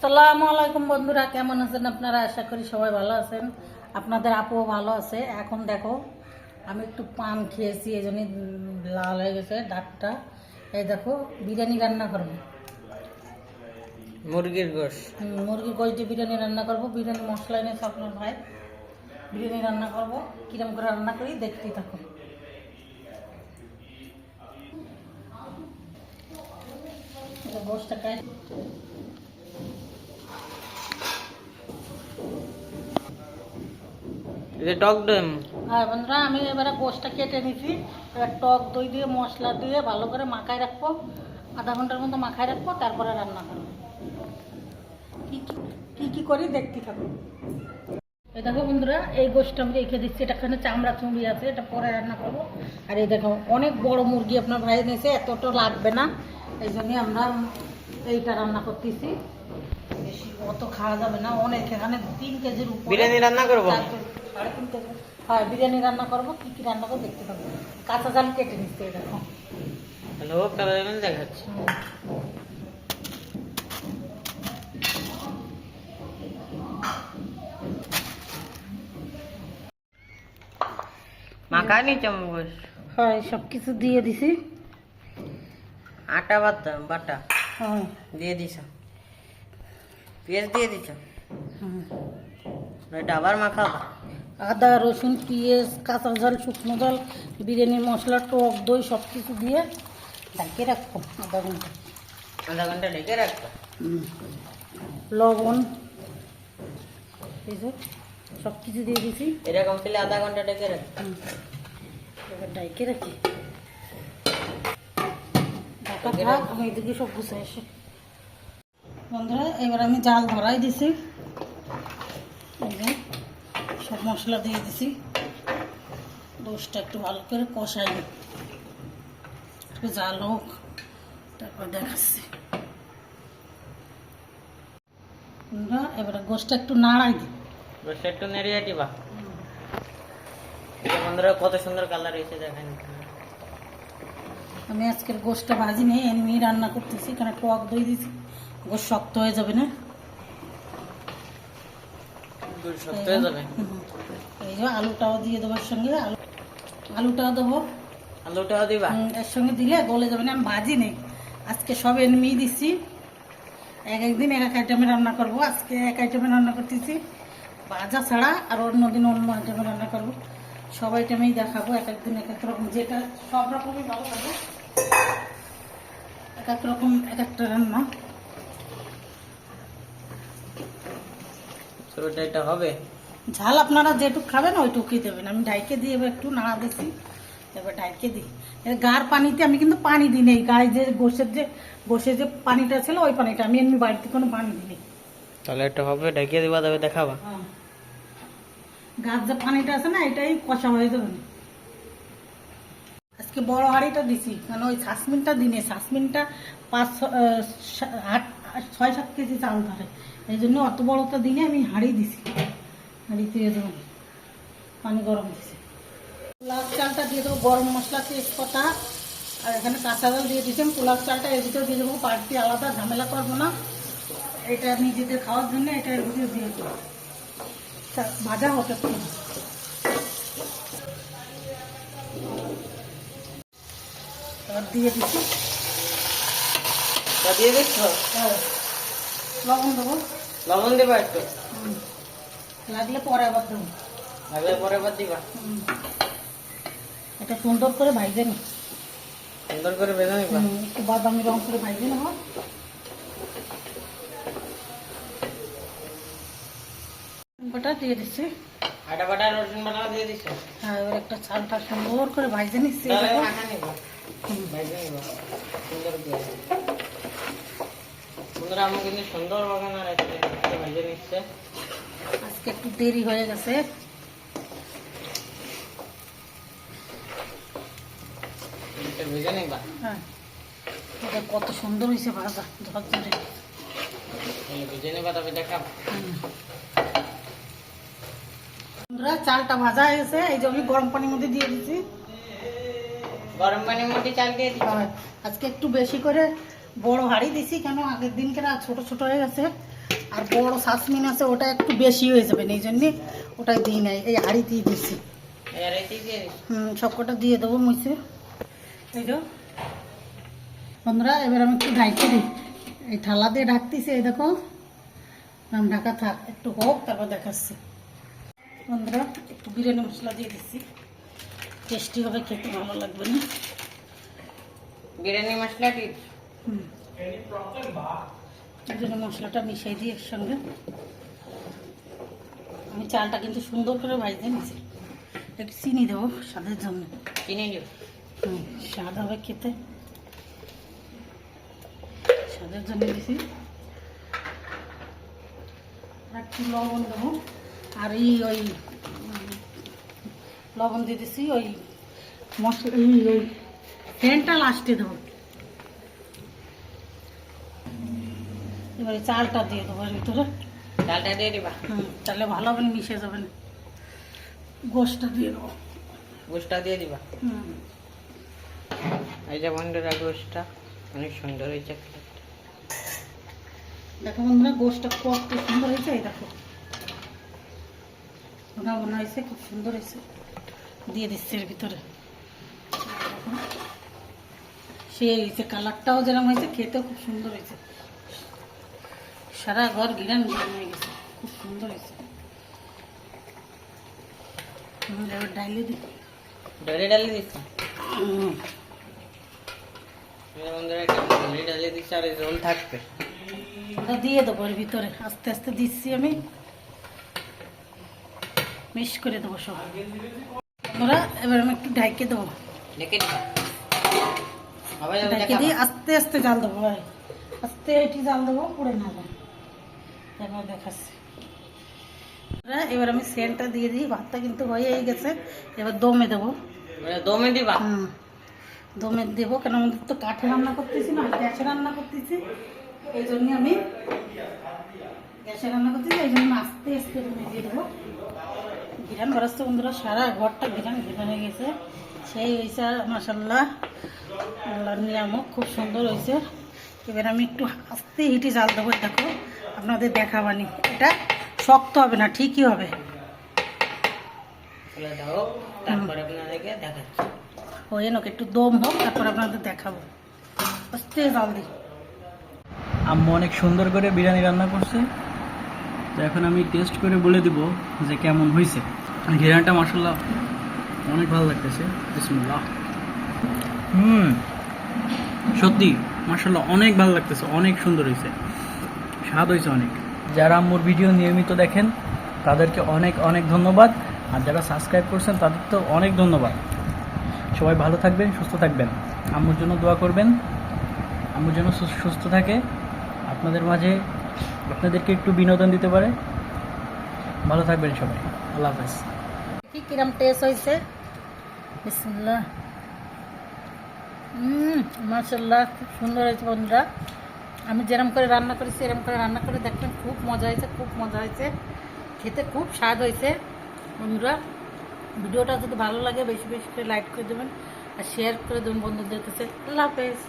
আসসালামু আলাইকুম বন্ধুরা, কেমন আছেন আপনারা? আশা করি সবাই ভালো আছেন। আপনাদের আপুও ভালো আছে। এখন দেখো আমি একটু পান খেয়েছি, এই জন্যই লাল হয়ে গেছে দাঁতটা। এই দেখো বিরিয়ানি রান্না করবো, মুরগির গোশ। মুরগির গোশ দিয়ে বিরিয়ানি রান্না করবো। বিরিয়ানি মশলা এনেছে আপনার ভাই, বিরিয়ানি রান্না করবো। কিরম করে রান্না করি দেখতেই থাকুন। গোশটা খাই। টক দই। হ্যাঁ বন্ধুরা, আমি এবারে গোশটা কেটে নিছি। এবার টক দই দিয়ে মশলা দিয়ে ভালো করে মাখায় রাখবো, আধা ঘন্টার মতো মাখায় রাখবো, তারপরে রান্না করবো। কি করি দেখতে থাকবো। এই দেখো বন্ধুরা, এই গোশটা আমি রেখে দিচ্ছি। এটাখানে চামড়া চুমড়ি আছে, এটা পরে রান্না করবো। আর এই দেখো অনেক বড় মুরগি আপনার ভাই নিয়েছে, এতটা লাগবে না, এই জন্যই আমরা এইটা রান্না করতেছি। বেশি অত খাওয়া যাবে না, অনেক। এখানে 3 কেজির উপরে বিরিয়ানি রান্না করবো। 3.5 কেজি। হ্যাঁ বিরিয়ানি রান্না করবো। কি রান্না করবো দেখতে পাবো। কাঁচা জাল কেটে নিচ্ছে, এই দেখো। হ্যালো, কালার দেখাচ্ছি। মাখানি চামচ। হ্যাঁ সব কিছু দিয়ে দিছি। আটা বাটা হ্যাঁ দিয়ে দিছ, পেঁয়াজ দিয়ে দিছ, হুম। এটা আবার মাখাবা। আদা রসুন পেঁয়াজ কাঁচা ঝাল শুকনো ঝাল বিরিয়ানির মশলা টক দই সব কিছু দিয়ে ঢাকে রাখবো আধা ঘন্টা। আধা ঘন্টা ঢেকে রাখবা। লবণ এই যে সব কিছু দিয়ে দিছি। এরকম ছিল আধা ঘন্টা ঢেকে রাখবা। এবার ঢাকে রাখি, ঢাকা থাক। আমি এদিকে সব গুছাই আসি বন্ধুরা। এবার আমি জাল ধরাই দিছি, এই যে সব মশলা দিয়ে দিছি। গোশটা একটু ভালো করে কষাই নি, একটু জাল হোক, তারপর দেখাচ্ছি। এবারে গোশটা একটু নাড়াই দিই। গোশটা একটু নেড়িয়ে দিবা। বন্ধুরা কত সুন্দর কালার এসে দেখেন। আমি আজকের গোশটা ভাজি নেই, এমনি রান্না করতেছি, কারণ টক দই দিছি, গোশ শক্ত হয়ে যাবে না। শক্ত হয়ে যাবে। এই যে আলুটাও দিয়ে দেবো এর সঙ্গে, আলুটাও দেবো। আলুটাও দিবা? এর সঙ্গে দিলে গলে যাবে না। আমি ভাজি নেই আজকে, সব এমনি দিচ্ছি। একদিন এক আইটেমে রান্না করবো। আজকে এক আইটেমে রান্না করতেছি ভাজা ছাড়া, আর অন্যদিন অন্য আইটেমে রান্না করবো। সব আইটেমেই দেখাবো, এক একদিন এক এক রকম, যেটা সব রকমই ভালো লাগে। এক এক রকম এক একটা রান্না। এটা হবে ঝাল আপনারা যেটুকু খাবেন ওইটুকুই দেবেন। আমি ঢাইকে দিয়ে এবার একটু নাড়া দিচ্ছি। এবার ঢাইকে দিই। গার পানিতে আমি কিন্তু পানি দিই নেই, গায়ে যে গোশের যে পানিটা ছিল ওই পানিটা, আমি এমনি বাড়িতে কোনো পানি দিই। তাহলে এটা হবে, ঢেকে দিবা, তবে দেখাবা। গাছ যে পানিটা আছে না, এটাই কষা হয়ে যাবে। আজকে বড় হাঁড়িটা দিছি, কারণ ওই শাসমিনটা দিনে, শাসমিনটা 6-7 কেজি চাল ধরে, এই জন্য অত বড়টা দিনে আমি হাঁড়ি দিছি। হাঁড়িতে দেবেন, পানি গরম দিছি। পোলাও চালটা দিয়ে দেবো, গরম মশলা তেজপাতা, আর এখানে কাঁচা জল দিয়ে দিচ্ছি। পোলাও চালটা এর ভিতরে দিয়ে দেবো, বাড়তি আলাদা ঝামেলা করবো না। এটা নিজেদের খাওয়ার জন্য এটা এর ভিতরে দিয়ে দেবো। ভাজা হতে দিয়ে দিচ্ছি। দিয়ে দিচ্ছ? লবণ দেবো। লবণ দেবা একটু? লাগলে পরে আবার দেবো। লাগলে পরে আবার দিবা। এটা সুন্দর করে ভাইজে নি, সুন্দর করে ভেজে নিবা। একটু বাদামি রং করে ভাইজে নেব। বাটা দিয়ে দিচ্ছি, আটা বাটা রসুন বাটা দিয়ে দিচ্ছ। হ্যাঁ এবার একটা চালটা সুন্দর করে ভাইজে নিচ্ছি। সুন্দর আমি কিন্তু সুন্দর বাগান আর ভেজে নিচ্ছে। আজকে একটু দেরি হয়ে গেছে। ভেজে নিবা। হ্যাঁ এটা কত সুন্দর হয়েছে ভাজা, ঝরঝরে। ভেজে নিবা, তবে দেখা। চালটা ভাজা হয়ে গেছে, এই যে আমি গরম পানির মধ্যে দিয়ে দিচ্ছি। গরম পানির মধ্যে চাল দিয়ে দিচ্ছি। আজকে একটু বেশি করে বড় হাঁড়ি দিছি, কেন আগের দিনকে ছোট ছোট হয়ে গেছে, আর বড় শাসমিন আছে, ওটা একটু বেশি হয়ে যাবে, এই জন্যে ওটাই দিই নাই, এই হাঁড়িতেই দিচ্ছি। সবকটা দিয়ে দেবো মুছে। এই যে বন্ধুরা, এবার আমি একটু ঢাইতে দিই, এই থালা দিয়ে ঢাকতেছি। এই দেখো, আমি ঢাকা থাক, একটু হোক, তারপর দেখাচ্ছি। বন্ধুরা, একটু বিরিয়ানি মশলা দিয়ে দিচ্ছি, টেস্টি হবে, খেতে ভালো লাগবে না? বিরিয়ানি মশলাটি বিরিয়ানি মশলাটা মিশিয়ে দিই এর সঙ্গে। আমি চালটা কিন্তু সুন্দর করে ভাজতে নিয়েছি। একটু চিনি দেবো স্বাদের জন্য। চিনি দেব? স্বাদ হবে খেতে, স্বাদের জন্য দিয়েছি। একটু লবণ দেবো, আর ওই লবণ দিয়ে দিচ্ছি, ওই মশলা ওই ফ্যানটা লাস্টে দেবো। এবারে চালটা দিয়ে দেবো এর ভিতরে। চালটা দিয়ে দিবা? তাহলে ভালো হবে, মিশে যাবে না। গোশটা দিয়ে দেবো। গোশটা দিয়ে দিবা? এই যে বন্ধুরা, গোশটা অনেক সুন্দর হয়েছে। দেখো বন্ধুরা, গোশটা কত সুন্দর হয়েছে, এই দেখো ঘন ঘন হয়েছে, খুব সুন্দর হয়েছে। দিয়ে দিচ্ছি এর ভিতরে। সেই হয়েছে, কালারটাও যেরকম হয়েছে, খেতেও খুব সুন্দর হয়েছে। সারা ঘর ঘিরান ঘিরান হয়ে গেছে, খুব সুন্দর হয়েছে। এবার ডাইলে দিই। ডালে দিচ্ছি বন্ধুরা, ডালে দিচ্ছি, আর জল থাকবে। ওটা দিয়ে দেবো এর ভিতরে, আস্তে আস্তে দিচ্ছি আমি, মিক্স করে দেবো সব। বন্ধুরা, এবার আমি একটু ঢাইকে দেবো। ঢেকে দিবা? ঢাইকে দিয়ে আস্তে আস্তে জাল দেবো, ভাই আস্তে এটি জাল দেবো, পুড়ে না যায়। এবার দেখাচ্ছি। এবার আমি সেন্টটা দিয়ে দিই, ভাতটা কিন্তু হয়েই গেছে। এবার দমে দেবো। দমে দিবা? দমে দেবো, কেন আমাদের তো কাঠে রান্না করতেছি না, গ্যাসে রান্না করতেছি। এই জন্য আমি গ্যাসে রান্না করতেছি, এই জন্য আস্তে আস্তে দমে দিয়ে দেবো। ঘিরান বাড়াচ্ছে বন্ধুরা, সারা ঘরটা ঘিরান ঘিরান হয়ে গেছে। সেই হয়েছে মাশাআল্লাহ, আল্লাহর নিয়ামত, খুব সুন্দর হয়েছে। এবার আমি একটু আস্তে হিটে জাল দেবো। দেখো, আপনাদের দেখাবানি, এটা শক্ত হবে না, ঠিকই হবে। হয়ে নোক, একটু দম হোক, তারপর আপনাদের দেখাবো। আস্তে জাল দিই। আম্মু অনেক সুন্দর করে বিরিয়ানি রান্না করছে, তো এখন আমি টেস্ট করে বলে দিব যে কেমন হয়েছে। বিরিয়ানিটা মাশাআল্লাহ অনেক ভালো লাগতেছে। বিসমিল্লাহ। সত্যি মাশাআল্লাহ অনেক ভালো লাগতেছে, অনেক সুন্দর হয়েছে, স্বাদ হয়েছে অনেক। যারা আম্মুর ভিডিও নিয়মিত দেখেন তাদেরকে অনেক অনেক ধন্যবাদ, আর যারা সাবস্ক্রাইব করছেন তাদের তো অনেক ধন্যবাদ। সবাই ভালো থাকবেন, সুস্থ থাকবেন, আম্মুর জন্য দোয়া করবেন, আম্মুর জন্য সুস্থ থাকে, আপনাদের মাঝে আপনাদেরকে একটু বিনোদন দিতে পারে। ভালো থাকবেন সবাই, আল্লাহ হাফেজ। কি কিরম টেস্ট হয়েছে? বিসমিল্লাহ। মাশাআল্লাহ, খুব সুন্দর হয়েছে বন্ধুরা। আমি যেরকম করে রান্না করেছি এরকম করে রান্না করে দেখবেন, খুব মজা হয়েছে, খুব মজা হয়েছে, খেতে খুব স্বাদ হয়েছে। বন্ধুরা, ভিডিওটা যদি ভালো লাগে বেশি বেশি করে লাইক করে দেবেন আর শেয়ার করে দেবেন বন্ধুদের কাছে। আল্লাহ হাফেজ।